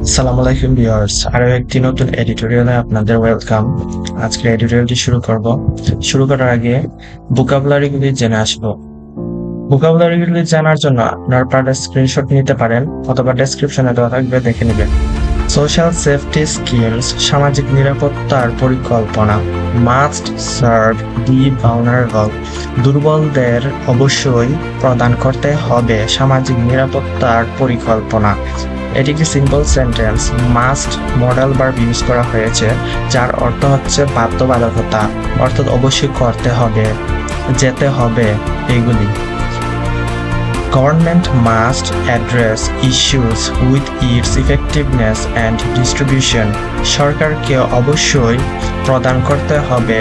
আসসালামু আলাইকুম ভিউয়ার্স, আরো একটি নতুন এডিটোরিয়ালে আপনাদের ওয়েলকাম। আজকে এডিটোরিয়ালটি শুরু করার আগে ভোকাবুলারিগুলি জেনে আসবো। ভোকাবুলারিগুলি জানার জন্য আপনার পারলে স্ক্রিনশট নিতে পারেন অথবা ডেসক্রিপশনে দেওয়া থাকবে, দেখে নেবেন। সোশ্যাল সেফটি স্কিমস, সামাজিক নিরাপত্তার পরিকল্পনা। মাস্ট সার্ভ দি ভালনারেবল, দুর্বলদের অবশ্যই প্রদান করতে হবে সামাজিক নিরাপত্তার পরিকল্পনা। এটি একটি simple sentence. Must modal verb use করা হয়েছে, যার অর্থ হচ্ছে বাধ্যবাধকতা, অর্থাৎ অবশ্যই করতে হবে, যেতে হবে, এগুলি। Government must address issues with its effectiveness and distribution. সরকারকে অবশ্যই প্রদান করতে হবে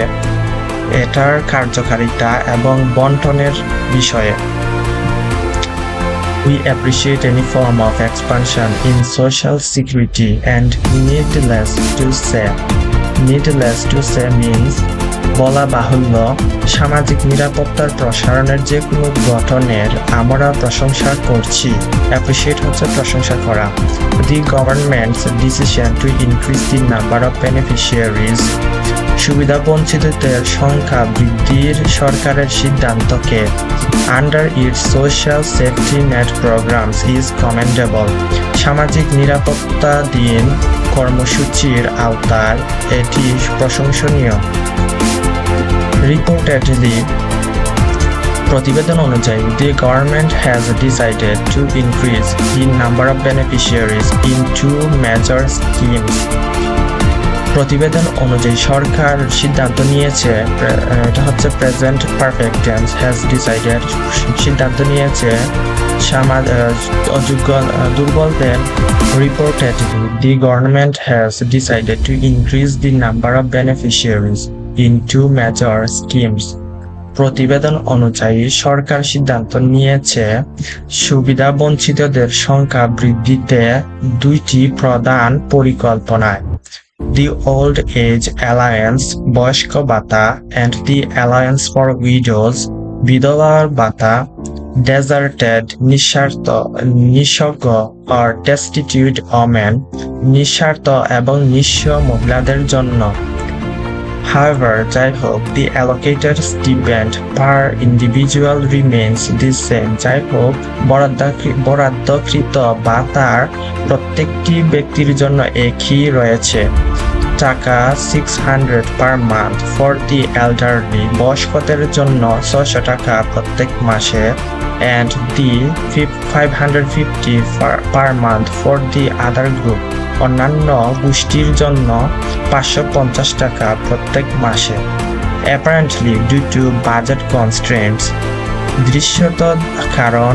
এটার কার্যকারিতা এবং বন্টনের বিষয়ে। We appreciate any form of expansion in social security and needless to say means বলা বাহুল্য, সামাজিক নিরাপত্তার প্রসারণের যে কোনো গঠনের আমরা প্রশংসা করছি। অ্যাপ্রিসিয়েট হচ্ছে প্রশংসা করা। The government's decision to increase the number of beneficiaries, সুবিধা বঞ্চিতদের সংখ্যা বৃদ্ধির সরকারের সিদ্ধান্তকে under its social safety net programs is commendable, সামাজিক নিরাপত্তা দিন কর্মসূচির আওতায় এটি প্রশংসনীয়। রিপোর্টেডলি, প্রতিবেদন অনুযায়ী, the government has decided to increase the number of beneficiaries in two major schemes. প্রতিবেদন অনুযায়ী সরকার সিদ্ধান্ত নিয়েছে, এটা হচ্ছে present perfect tense, has decided, সিদ্ধান্ত নিয়েছে অযোগ্য দুর্বলদের। Reportedly, the government has decided to increase the number of beneficiaries in two major schemes. প্রতিবেদন অনুযায়ী সরকার সিদ্ধান্ত নিয়েছে সুবিধা বঞ্চিতদের সংখ্যা বৃদ্ধিতে দুইটি প্রধান পরিকল্পনায়। The Old Age Alliance বয়স্ক ভাতা and the Alliance for Widows বিধবার ভাতা, Deserted নিঃস্ব or destitute women নিঃস্বার্থ এবং নিঃস্ব মহিলাদের জন্য। However, যাই হোক, the allocated stipend per individual remains the same. যাই হোক, বরাদ্দকৃত ভাতার প্রত্যেকটি ব্যক্তির জন্য একই রয়েছে। টাকা 600 per month for the elderly, বয়স্কদের জন্য 600 টাকা প্রত্যেক মাসে, and the 550 per month for the other group, অন্যান্য গোষ্ঠীর জন্য 550 টাকা প্রত্যেক মাসে। Apparently, due to budget constraints, দৃশ্যত কারণ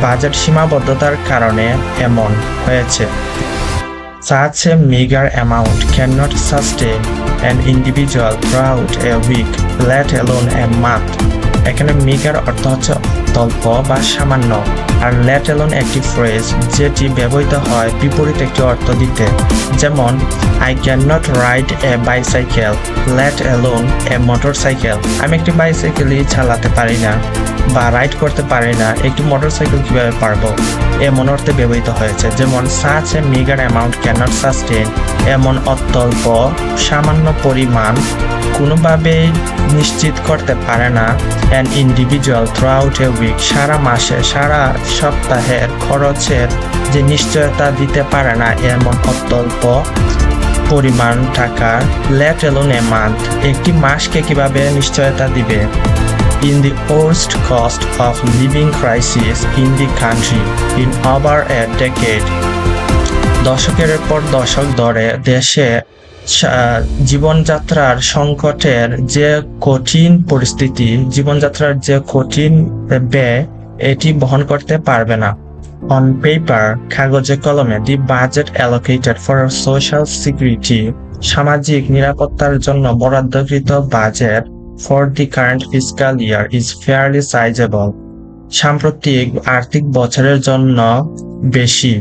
বাজেট সীমাবদ্ধতার কারণে এমন হয়েছে। Such a meager amount cannot sustain an individual throughout a week, let alone a month. এখানে মিগার অর্থ হচ্ছে অল্প বা সামান্য, আর লেট অ্যালোন একটি ফ্রেজ যেটি ব্যবহৃত হয় বিপরীত একটি অর্থ দিতে। যেমন, I can not write A bicycle, let alone A motorcycle. আমি একটি বাইসাইকেলই চালাতে পারি না বা রাইড করতে পারি না, একটি মোটরসাইকেল কিভাবে পারবো, এমন অর্থে ব্যবহৃত হয়েছে। যেমন, such a meagre amount can not sustain, এমন অত্যল্প সামান্য পরিমাণ কোনোভাবেই নিশ্চিত করতে পারে না an individual throughout a week, সারা মাসে সারা সপ্তাহের খরচের যে নিশ্চয়তা দিতে পারে না এমন অত্যল্প পরিমাণ টাকা, let alone a month, একটি মাসকে কিভাবে নিশ্চয়তা দিবে। In the worst cost of living crisis in the country in over a decade, দশকের পর দশক ধরে দেশে জীবনযাত্রার সংকটের যে কঠিন পরিস্থিতি, জীবনযাত্রার যে কঠিন ব্যয়, এটি বহন করতে পারবে না। On paper, কাগজে কলমে, the budget allocated for social security, সামাজিক নিরাপত্তার জন্য বরাদ্দকৃত budget for the current fiscal year is fairly sizable, সাম্প্রতিক আর্থিক বছরের জন্য বেশি।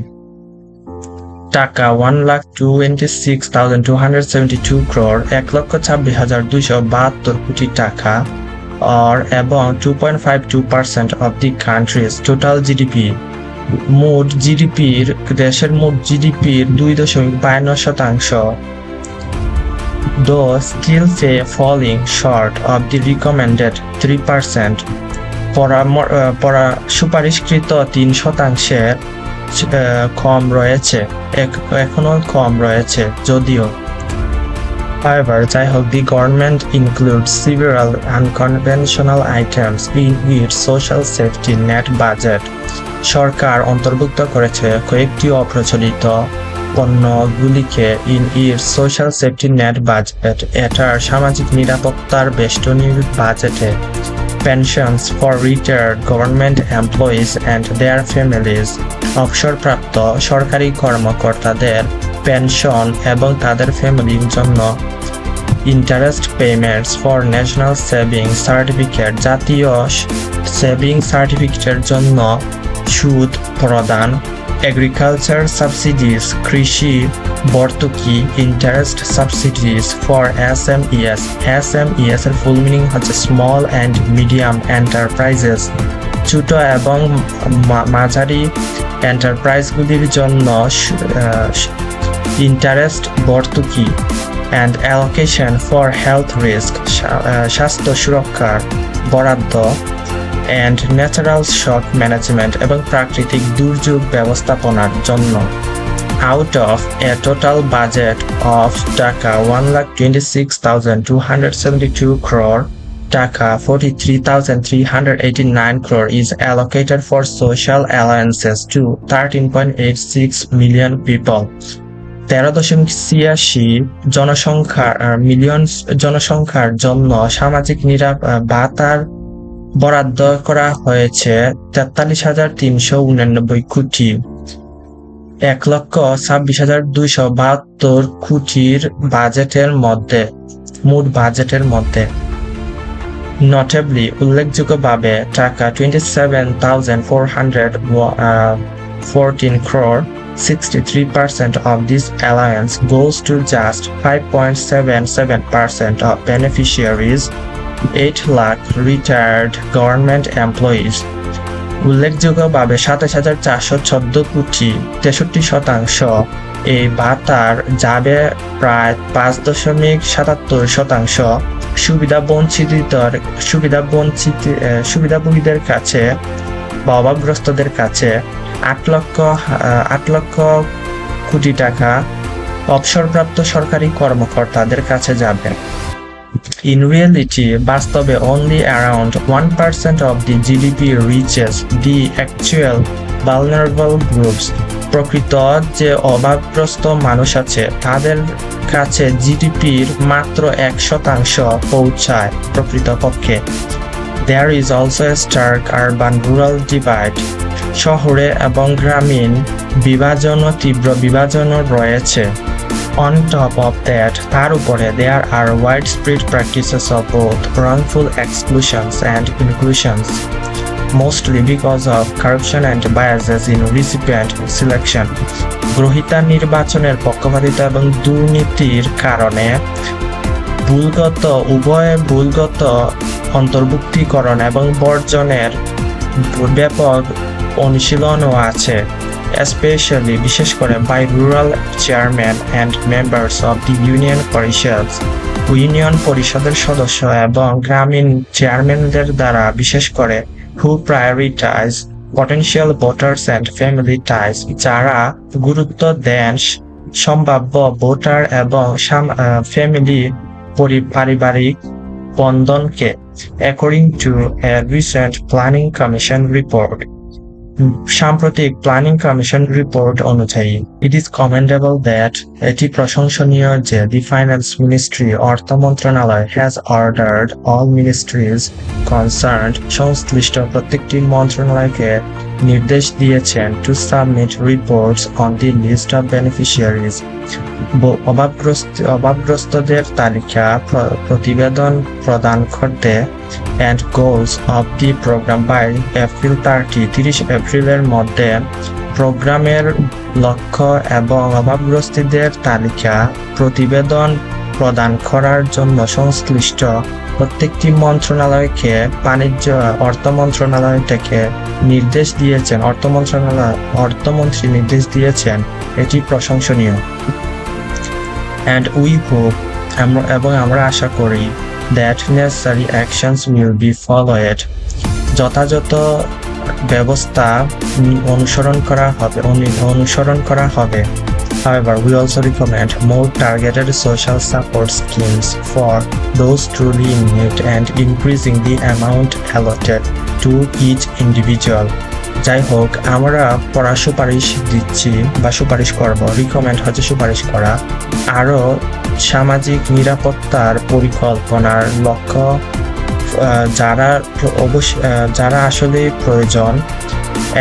টাকা 1,26,272 crore, 1,26,272 কোটি টাকা, এবং 2.52% of the country's total GDP, দেশের মোট জিডিপির 2.52%, though still falling short of the recommended 3%. সুপারিশকৃত 3%-এর এখনো কম রয়েছে যদিও। However, the government includes several unconventional items in its social safety net budget. সরকার অন্তর্ভুক্ত করেছে কয়েকটি অপ্রচলিত পণ্যগুলিকে in its social safety net budget, এটার সামাজিক নিরাপত্তার বেষ্টনীর বাজেটে। Pensions for retired government employees and their families, অবসরপ্রাপ্ত সরকারি কর্মকর্তাদের পেনশন এবং তাদের ফ্যামিলির জন্য। Interest payments for national saving certificate, জাতীয় সেভিং সার্টিফিকেটের জন্য সুদ প্রদান। এগ্রিকালচার সাবসিডিজ, কৃষি ভর্তুকি। Interest subsidies for SMEs, SMEs এর ফুল মিনিং হচ্ছে স্মল অ্যান্ড মিডিয়াম এন্টারপ্রাইজেস, ছোট এবং মাঝারি এন্টারপ্রাইজগুলির জন্য ইন্টারেস্ট ভর্তুকি। And allocation for health risk, স্বাস্থ্য সুরক্ষার বরাদ্দ। অ্যান্ড ন্যাচারাল শক ম্যানেজমেন্ট, এবং প্রাকৃতিক দুর্যোগ ব্যবস্থাপনার জন্য। Out of a total budget of টাকা 1,26,272 crore, টাকা 43,389 crore is allocated for social allowances to 13.86 million people. 13.86 million জনসংখ্যার জন্য সামাজিক ভাতার বরাদ্দ করা হয়েছে 43,389 কোটি। 1,26,272 কোটির মোট বাজেটের মধ্যে। Notably, উল্লেখযোগ্যভাবে টাকা 27,414 crore, 63% of this allowance goes to just 5.77% of beneficiaries, 8 lakh retired government employees. উল্লেখযোগ্যভাবে 27,414 কোটি, 63% এই ভাতার যাবে প্রায় 5.77% সুবিধাভোগীদের কাছে বা অভাবগ্রস্তদের কাছে। 8 লক্ষ কোটি টাকা অবসরপ্রাপ্ত সরকারি কর্মকর্তাদের কাছে যাবে। In reality, বাস্তবে only around 1% of the GDP reaches the actual vulnerable groups. প্রকৃত যে অভাবগ্রস্ত মানুষ আছে তাদের কাছে জিডিপির মাত্র 1% পৌঁছায় প্রকৃতপক্ষে। There is also a stark urban-rural divide. শহরে এবং গ্রামীণ তীব্র বিভাজনও রয়েছে। On top of that, তার উপরে there are widespread practices of both wrongful exclusions and inclusions, mostly because of corruption and biases in recipient selection. গ্রহীতা নির্বাচনের পক্ষপাতিতা এবং দুর্নীতির কারণে ভুলগত অন্তর্ভুক্তিকরণ এবং বর্জনের ব্যাপক অনুশীলনও আছে, especially বিশেষ করে by rural chairmen and members of the union parisads, union পরিষদের সদস্য এবং গ্রামীণ চেয়ারম্যানদের দ্বারা, বিশেষ করে who prioritize potential voters and family ties, যারা গুরুত্ব দেন সম্ভাব্য ভোটার এবং ফ্যামিলি পারিবারিক বন্ধনকে। According to a recent Planning Commission report, সাম্প্রতিক প্ল্যানিং কমিশন রিপোর্ট অনুযায়ী, ইট ইজ কমেন্ডেবল দ্যাট, এটি প্রশংসনীয় যে দি ফাইন্যান্স মিনিস্ট্রি, অর্থ মন্ত্রণালয়, has ordered all ministries concerned, সংশ্লিষ্ট প্রত্যেকটি মন্ত্রণালয়কে নির্দেশ দিয়েছেন to submit reports on the list of beneficiaries, অভাবগ্রস্তদের তালিকা প্রতিবেদন প্রদান করতে, and goals of the program by April 30 এপ্রিলের মধ্যে প্রোগ্রামের লক্ষ্য এবং অভাবগ্রস্তদের তালিকা প্রতিবেদন প্রদান করার জন্য সংশ্লিষ্ট প্রত্যেকটি মন্ত্রণালয়কে অর্থ মন্ত্রণালয় থেকে নির্দেশ দিয়েছেন, অর্থমন্ত্রী নির্দেশ দিয়েছেন, এটি প্রশংসনীয়। And we hope, এবং আমরা আশা করি, that necessary actions will be followed, যথাযথ ব্যবস্থা অনুসরণ করা হবে। However, we also recommend more targeted social support schemes for those truly in need and increasing the amount allotted to each individual. যাই হোক, আমরা সুপারিশ দিচ্ছি বা সুপারিশ করব, রিকমেন্ড হচ্ছে সুপারিশ করা, আরও সামাজিক নিরাপত্তার পরিকল্পনার লক্ষ্য যারা আসলে প্রয়োজন,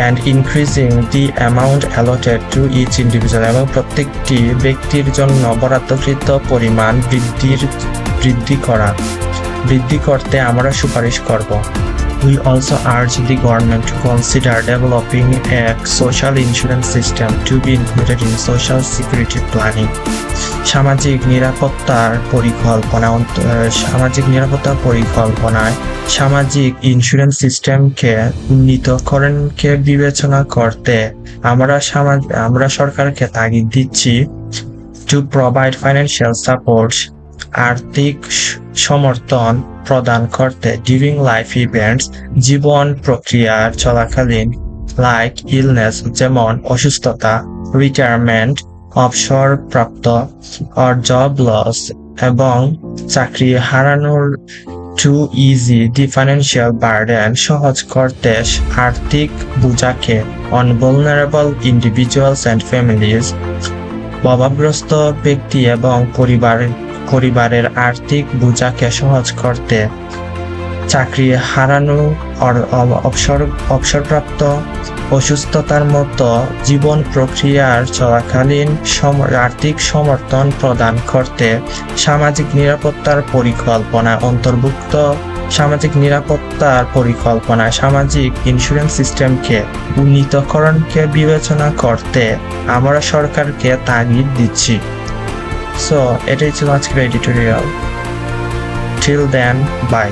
and increasing the amount allotted to each individual, এবং প্রত্যেকটি ব্যক্তির জন্য বরাদ্দকৃত পরিমাণ বৃদ্ধি করতে আমরা সুপারিশ করব। We also urge the government to consider developing a social insurance system to be included in social security planning. সামাজিক নিরাপত্তার পরিকল্পনায় সামাজিক ইন্স্যুরেন্স সিস্টেমকে উন্নীতকরণকে বিবেচনা করতে আমরা সরকারকে তাগিদ দিচ্ছি to provide financial support, আর্থিক সমর্থন প্রদান করতে during life events, জীবন প্রক্রিয়ার চলাকালীন, like illness যেমন অসুস্থতা, retirement অবসরপ্রাপ্ত, or job loss এবং চাকরি হারানোর, to easy the financial burden সহজ করতে আর্থিক বোঝাকে on vulnerable individuals and families, অভাবগ্রস্ত ব্যক্তি এবং পরিবারের আর্থিক বোঝাকে সহজ করতে চাকরি হারানো, অবসরপ্রাপ্ত, অসুস্থতার মতো জীবন প্রক্রিয়ার চলাকালীন আর্থিক সমর্থন প্রদান করতে সামাজিক নিরাপত্তার পরিকল্পনায় সামাজিক ইন্স্যুরেন্স সিস্টেমকে উন্নীতকরণকে বিবেচনা করতে আমরা সরকারকে তাগিদ দিচ্ছি। সো এটাই ছিল আজকের এডিটোরিয়াল। Till then, by.